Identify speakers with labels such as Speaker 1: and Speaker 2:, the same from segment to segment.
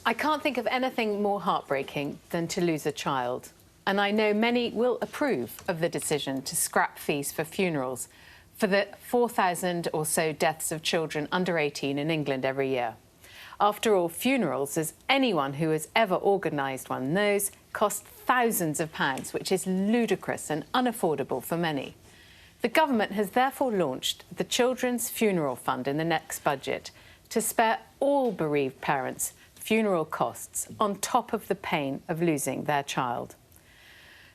Speaker 1: I can't think of anything more heartbreaking than to lose a child. And I know many will approve of the decision to scrap fees for funerals for the 4,000 or so deaths of children under 18 in England every year. After all, funerals, as anyone who has ever organised one knows, cost thousands of pounds, which is ludicrous and unaffordable for many. The government has therefore launched the Children's Funeral Fund in the next budget to spare all bereaved parents funeral costs on top of the pain of losing their child.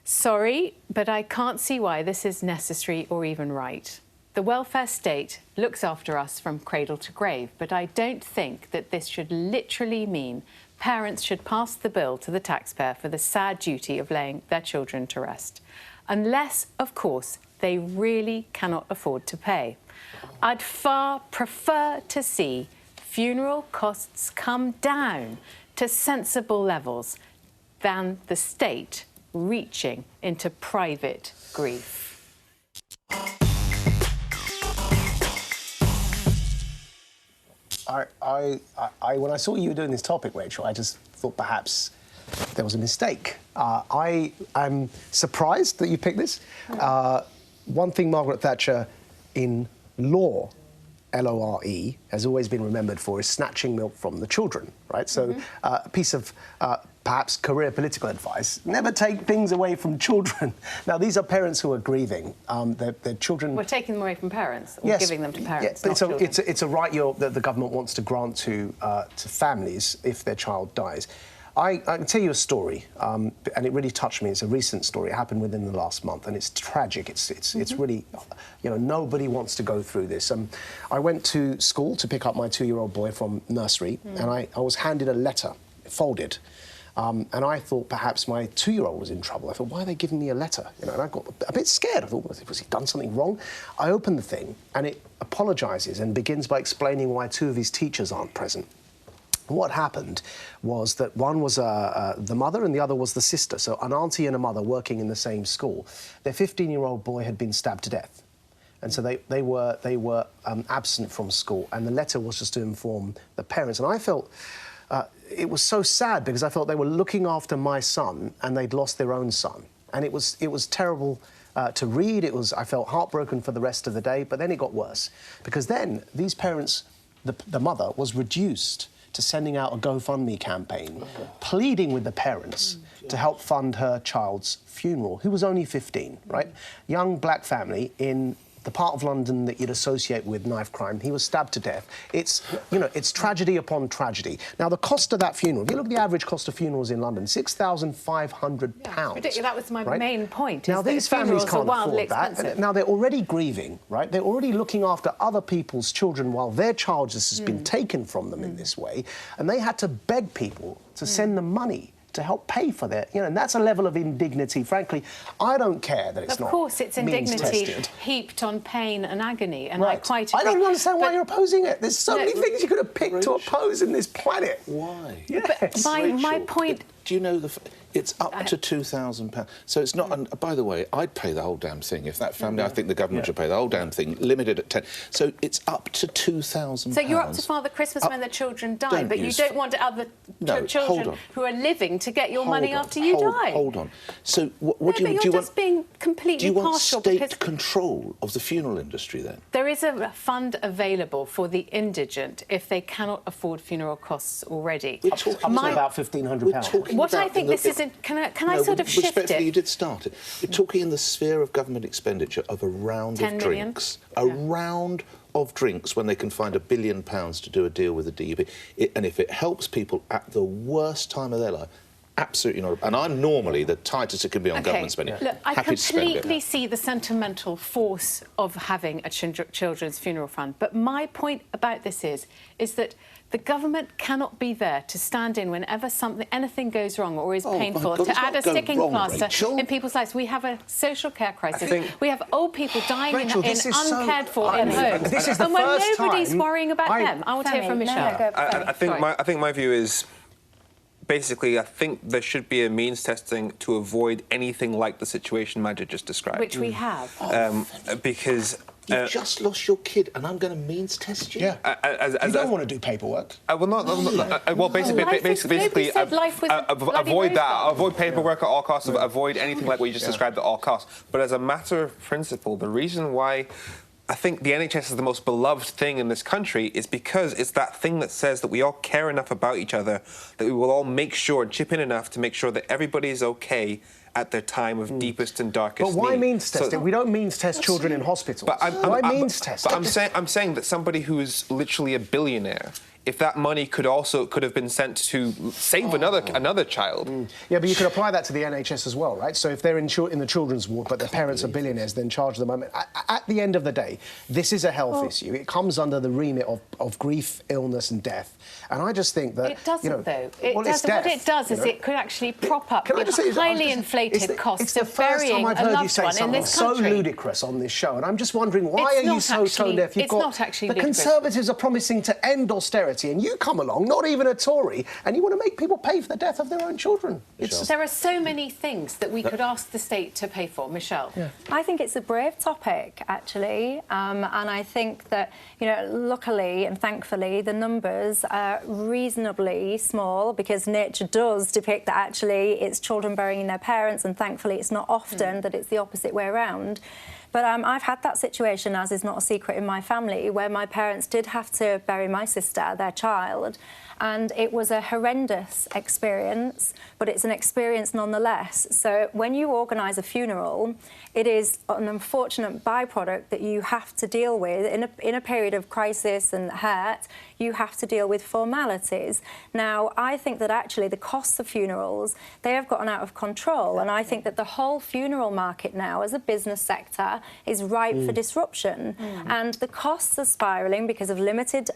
Speaker 1: Sorry, but I can't see why this is necessary or even right. The welfare state looks after us from cradle to grave, but I don't think that this should literally mean parents should pass the bill to the taxpayer for the sad duty of laying their children to rest. Unless, of course, they really cannot afford to pay. I'd far prefer to see funeral costs come down to sensible levels than the state reaching into private grief.
Speaker 2: When I saw you were doing this topic, Rachel, I just thought perhaps there was a mistake. I'm surprised that you picked this. One thing Margaret Thatcher in law, L-O-R-E, has always been remembered for is snatching milk from the children, right? So a piece of perhaps career political advice, never take things away from children. Now, these are parents who are grieving. Their children...
Speaker 1: We're taking them away from parents, or
Speaker 2: yes,
Speaker 1: giving them to parents,
Speaker 2: yeah,
Speaker 1: not
Speaker 2: but
Speaker 1: children.
Speaker 2: it's a right that the government wants to grant to families if their child dies. I can tell you a story, and it really touched me. It's a recent story. It happened within the last month, and it's tragic. It's really, you know, nobody wants to go through this. I went to school to pick up my 2-year-old boy from nursery, and I was handed a letter, folded, and I thought perhaps my 2-year-old was in trouble. I thought, why are they giving me a letter? You know, and I got a bit scared. I thought, was he done something wrong? I opened the thing, and it apologises and begins by explaining why 2 of his teachers aren't present. What happened was that one was the mother and the other was the sister, so an auntie and a mother working in the same school. Their 15-year-old boy had been stabbed to death, and so they were absent from school, and the letter was just to inform the parents. And I felt it was so sad because I felt they were looking after my son and they'd lost their own son, and it was terrible to read. I felt heartbroken for the rest of the day, but then it got worse because then these parents, the mother was reduced to sending out a GoFundMe campaign, pleading with the parents to help fund her child's funeral, who was only 15, right? Young black family in the part of London that you'd associate with knife crime. He was stabbed to death. It's, you know, it's tragedy upon tragedy. Now, the cost of that funeral, if you look at the average cost of funerals in London, £6,500.
Speaker 1: Ridiculous. That was my main point.
Speaker 2: Now, these families can't afford that. Now, they're already grieving, right? They're already looking after other people's children while their child has been taken from them in this way, and they had to beg people to send them money to help pay for that, you know, and that's a level of indignity. Frankly, I don't care that it's not.
Speaker 1: Of course, it's indignity heaped on pain and agony, and I quite agree.
Speaker 2: I don't understand why you're opposing it. There's so many things you could have picked to oppose in this planet.
Speaker 3: Why?
Speaker 1: Yes. But my point...
Speaker 3: Do you know it's up to £2,000. So it's not... And by the way, I'd pay the whole damn thing. If that family... I think the government should pay the whole damn thing, limited at 10. So it's up to £2,000.
Speaker 1: So you're up to Father Christmas when the children die, but you don't want other children who are living to get your money after you die.
Speaker 3: Hold on. So what do you want...
Speaker 1: You're just being completely partial.
Speaker 3: Do you want state control of the funeral industry, then?
Speaker 1: There is a fund available for the indigent if they cannot afford funeral costs already.
Speaker 2: Up to about £1,500.
Speaker 1: What I think this is... Can I sort of shift
Speaker 3: respectfully,
Speaker 1: it?
Speaker 3: you did start it. You're talking in the sphere of government expenditure of a round of drinks. A round of drinks when they can find £1 billion to do a deal with the DUP. And if it helps people at the worst time of their life, absolutely not. And I'm normally the tightest it can be on government spending.
Speaker 1: Look, I completely see the sentimental force of having a children's funeral fund. But my point about this is that the government cannot be there to stand in whenever anything goes wrong or is painful, to add a sticking plaster in people's lives. We have a social care crisis. We have old people dying in uncared for in homes.
Speaker 2: This is the
Speaker 1: and when
Speaker 2: first
Speaker 1: nobody's worrying about them, I want to hear from Michelle.
Speaker 4: I think my view is... Basically, I think there should be a means testing to avoid anything like the situation Majid just described.
Speaker 1: Which we have.
Speaker 4: Because
Speaker 3: You've just lost your kid, and I'm going to means test you?
Speaker 2: Yeah. You don't want to do paperwork.
Speaker 1: Basically,
Speaker 4: avoid that. Avoid paperwork at all costs. Avoid anything like what you just described at all costs. But as a matter of principle, the reason why I think the NHS is the most beloved thing in this country is because it's that thing that says that we all care enough about each other, that we will all make sure and chip in enough to make sure that everybody is okay at their time of deepest and darkest need.
Speaker 2: But why means test it? We don't means test children in hospitals. Why means test it?
Speaker 4: But I'm saying that somebody who is literally a billionaire, if that money could have been sent to save another child.
Speaker 2: Yeah, but you could apply that to the NHS as well, right? So if they're in the children's ward, but their parents are billionaires, then charge them. I mean, at the end of the day, this is a health issue. It comes under the remit of grief, illness, and death. And I just think that
Speaker 1: it doesn't, though.
Speaker 2: What it
Speaker 1: does is it could actually prop up the highly inflated costs of burying a loved one in this country. It's the first time I've heard you say something so ludicrous on this show, and I'm just wondering why are you so tone deaf? You've got the Conservatives are promising to end austerity, and you come along, not even a Tory, and you want to make people pay for the death of their own children. There are so many things that we could ask the state to pay for. Michelle?
Speaker 5: Yeah. I think it's a brave topic, actually, and I think that, luckily and thankfully, the numbers are reasonably small because nature does depict that actually it's children burying their parents, and thankfully it's not often that it's the opposite way around. But I've had that situation, as is not a secret in my family, where my parents did have to bury my sister, their child, and it was a horrendous experience, but it's an experience nonetheless. So when you organise a funeral, it is an unfortunate byproduct that you have to deal with in a period of crisis and hurt. You have to deal with formalities. Now, I think that actually the costs of funerals, they have gotten out of control, and I think that the whole funeral market now, as a business sector, is ripe for disruption. And the costs are spiralling because of limited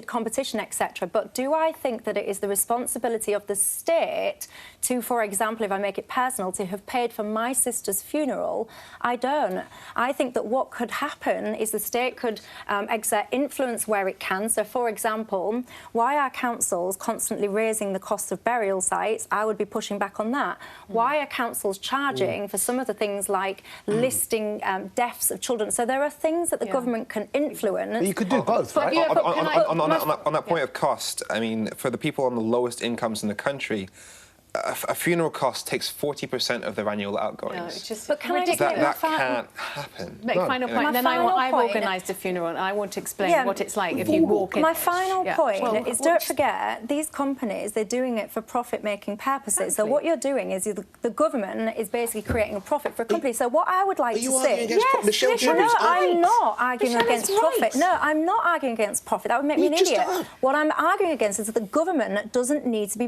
Speaker 5: competition, etc. But do I think that it is the responsibility of the state to, for example, if I make it personal, to have paid for my sister's funeral? I don't. I think that what could happen is the state could exert influence where it can. So, for example, why are councils constantly raising the cost of burial sites? I would be pushing back on that. Why are councils charging for some of the things like listing deaths of children? So there are things that the government can influence.
Speaker 2: But you could do both, right?
Speaker 4: On that point of cost, I mean, for the people on the lowest incomes in the country, a funeral cost takes 40% of their annual outgoings.
Speaker 1: But can I just
Speaker 4: that can't happen.
Speaker 1: Make a final point. Then I've organised a funeral, and I want to explain what it's like if you walk in.
Speaker 5: My final point is, don't forget, these companies, they're doing it for profit-making purposes.
Speaker 1: Exactly.
Speaker 5: So what you're doing is the government is basically creating a profit for a company. So what I would like to say...
Speaker 3: Yes,
Speaker 5: I'm not arguing against profit. No, I'm not arguing against profit. That would make me an idiot. What I'm arguing against is that the government doesn't need to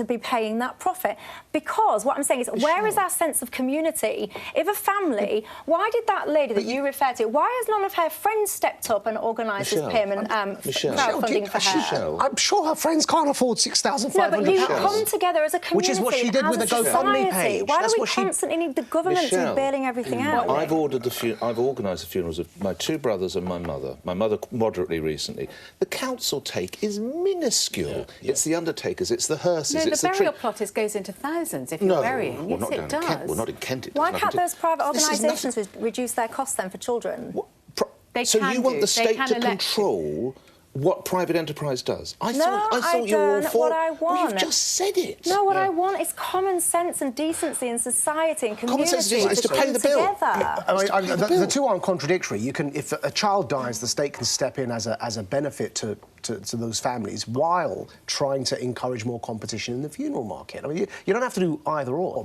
Speaker 5: be paying that profit, because what I'm saying is, where is our sense of community? If a family, why did that lady that you referred to, why has none of her friends stepped up and organised this payment, crowdfunding for her?
Speaker 2: I'm sure her friends can't afford £6,500.
Speaker 5: No, but you come together as a community,
Speaker 2: which is what she did with the GoFundMe page.
Speaker 5: Why do we constantly need the government to be bailing everything out?
Speaker 3: I've organised the funerals of my two brothers and my mother. My mother moderately recently. The council take is minuscule. It's the undertakers, it's the hearses,
Speaker 1: it's the burial plot goes into thousands if you're burying. Yes, it does.
Speaker 3: Well, not in Kent.
Speaker 5: Why can't those private organisations reduce their costs then for children?
Speaker 3: So you want the state to control what private enterprise does? I thought you were all for...
Speaker 5: What I want.
Speaker 3: Well, you've just said it.
Speaker 5: No, what I want is common sense and decency in society and community.
Speaker 3: Common sense is to pay the bill.
Speaker 2: The two aren't contradictory. If a child dies, the state can step in as a benefit to those families while trying to encourage more competition in the funeral market. I mean, you don't have to do either or.